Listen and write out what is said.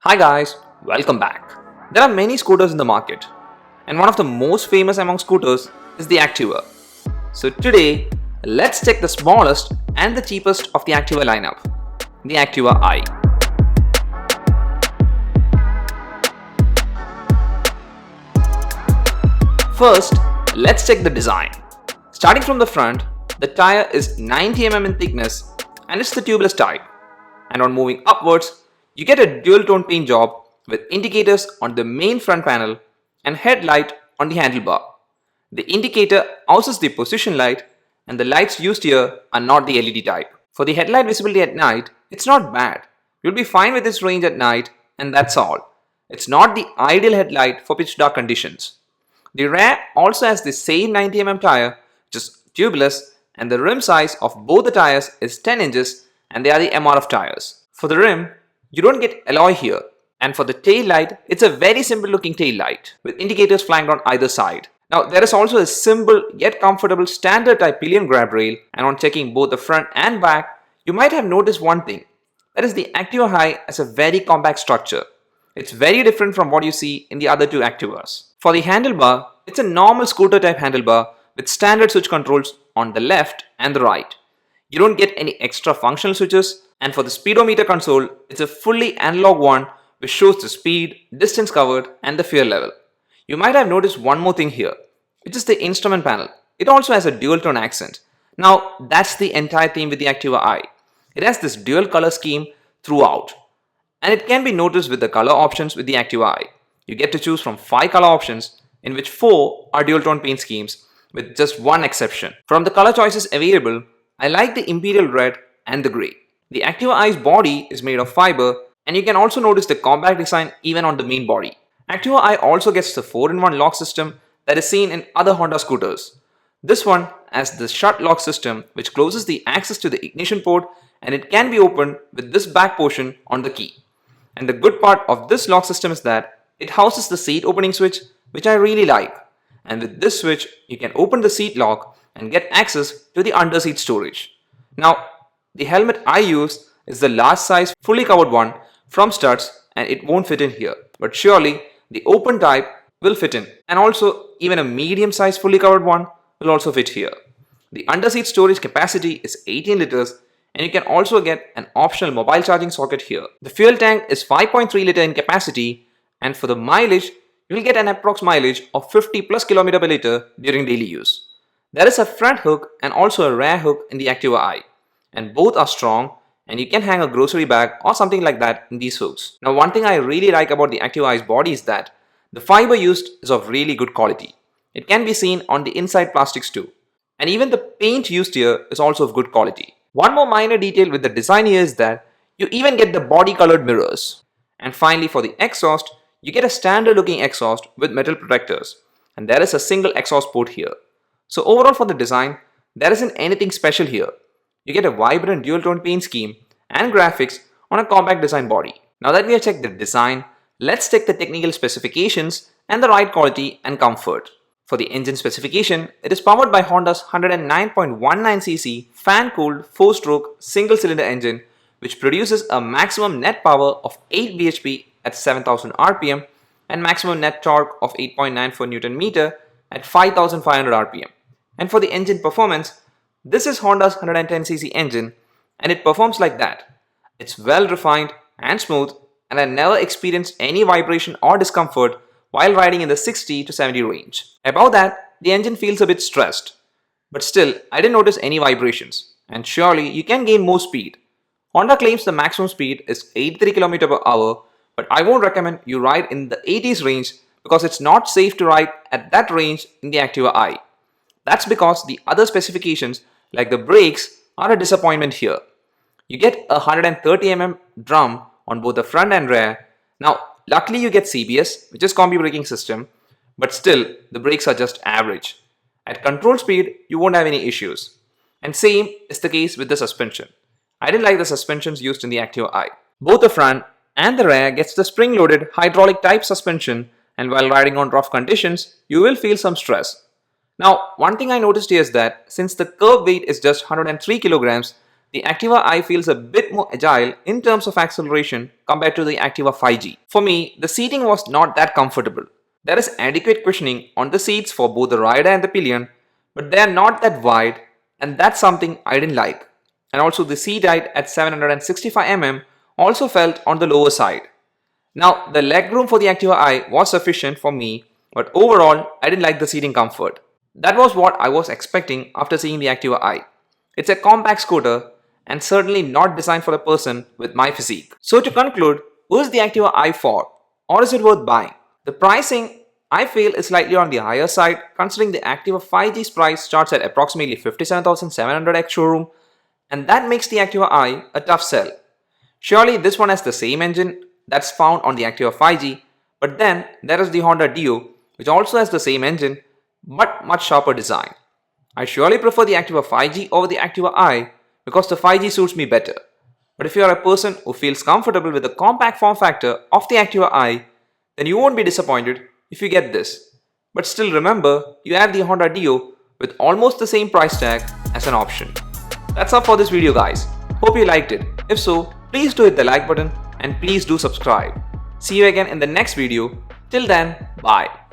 Hi guys, welcome back. There are many scooters in the market, and one of the most famous among scooters is the Activa. So today, let's check the smallest and the cheapest of the Activa lineup, the Activa I. First, let's check the design. Starting from the front, the tire is 90 mm in thickness and it's the tubeless type. And on moving upwards, you get a dual tone paint job with indicators on the main front panel and headlight on the handlebar. The indicator houses the position light, and the lights used here are not the LED type. For the headlight visibility at night, it's not bad. You'll be fine with this range at night, and that's all. It's not the ideal headlight for pitch dark conditions. The rear also has the same 90 mm tire, which is tubeless, and the rim size of both the tires is 10 inches and they are the MRF tires. For the rim, you don't get alloy here. And for the tail light, it's a very simple looking tail light with indicators flanked on either side. Now there is also a simple yet comfortable standard type pillion grab rail, and on checking both the front and back, you might have noticed one thing. That is, the Activa High has a very compact structure. It's very different from what you see in the other two Activas. For the handlebar, it's a normal scooter type handlebar with standard switch controls on the left and the right. You don't get any extra functional switches, and for the speedometer console, it's a fully analog one which shows the speed, distance covered and the fuel level. You might have noticed one more thing here, which is the instrument panel. It also has a dual tone accent. Now that's the entire theme with the Activa I. It has this dual color scheme throughout, and it can be noticed with the color options with the Activa I. You get to choose from 5 color options, in which 4 are dual tone paint schemes with just one exception. From the color choices available, I like the Imperial Red and the Grey. The Activa I's body is made of fiber, and you can also notice the compact design even on the main body. Activa I also gets the 4-in-1 lock system that is seen in other Honda scooters. This one has the shut lock system which closes the access to the ignition port, and it can be opened with this back portion on the key. And the good part of this lock system is that it houses the seat opening switch, which I really like. And with this switch, you can open the seat lock and get access to the underseat storage. Now, the helmet I use is the large size fully covered one from Studs, and it won't fit in here. But surely, the open type will fit in. And also, even a medium size fully covered one will also fit here. The underseat storage capacity is 18 liters, and you can also get an optional mobile charging socket here. The fuel tank is 5.3 liter in capacity, and for the mileage, you will get an approx mileage of 50 plus km per liter during daily use. There is a front hook and also a rear hook in the Activa I, and both are strong, and you can hang a grocery bag or something like that in these hooks. Now one thing I really like about the Activa I's body is that the fiber used is of really good quality. It can be seen on the inside plastics too, and even the paint used here is also of good quality. One more minor detail with the design here is that you even get the body colored mirrors. And finally, for the exhaust, you get a standard looking exhaust with metal protectors, and there is a single exhaust port here. So overall for the design, there isn't anything special here. You get a vibrant dual tone paint scheme and graphics on a compact design body. Now that we have checked the design, let's check the technical specifications and the ride quality and comfort. For the engine specification, it is powered by Honda's 109.19cc fan-cooled 4-stroke single-cylinder engine, which produces a maximum net power of 8 bhp at 7000 rpm and maximum net torque of 8.94 Newton meter at 5500 rpm. And for the engine performance, this is Honda's 110cc engine, and it performs like that. It's well refined and smooth, and I never experienced any vibration or discomfort while riding in the 60 to 70 range. Above that, the engine feels a bit stressed, but still I didn't notice any vibrations, and surely you can gain more speed. Honda claims the maximum speed is 83 km per hour, but I won't recommend you ride in the 80s range because it's not safe to ride at that range in the Activa I. That's because the other specifications like the brakes are a disappointment here. You get a 130 mm drum on both the front and rear. Now luckily you get CBS, which is combi braking system, but still the brakes are just average. At control speed you won't have any issues. And same is the case with the suspension. I didn't like the suspensions used in the Activa I. Both the front and the rear gets the spring-loaded hydraulic type suspension, and while riding on rough conditions, you will feel some stress. Now, one thing I noticed here is that since the curb weight is just 103 kilograms, the Activa I feels a bit more agile in terms of acceleration compared to the Activa 5G. For me, the seating was not that comfortable. There is adequate cushioning on the seats for both the rider and the pillion, but they are not that wide, and that's something I didn't like. And also the seat height at 765 mm also felt on the lower side. Now, the legroom for the Activa I was sufficient for me, but overall, I didn't like the seating comfort. That was what I was expecting after seeing the Activa I. It's a compact scooter and certainly not designed for a person with my physique. So to conclude, who is the Activa I for? Or is it worth buying? The pricing, I feel, is slightly on the higher side considering the Activa 5G's price starts at approximately 57,700 ex showroom, and that makes the Activa I a tough sell. Surely this one has the same engine that's found on the Activa 5G, but then there is the Honda Dio, which also has the same engine but much sharper design. I surely prefer the Activa 5G over the Activa I because the 5G suits me better. But if you are a person who feels comfortable with the compact form factor of the Activa I, then you won't be disappointed if you get this. But still remember, you have the Honda Dio with almost the same price tag as an option. That's all for this video, guys. Hope you liked it. If so, please do hit the like button and please do subscribe. See you again in the next video. Till then, bye.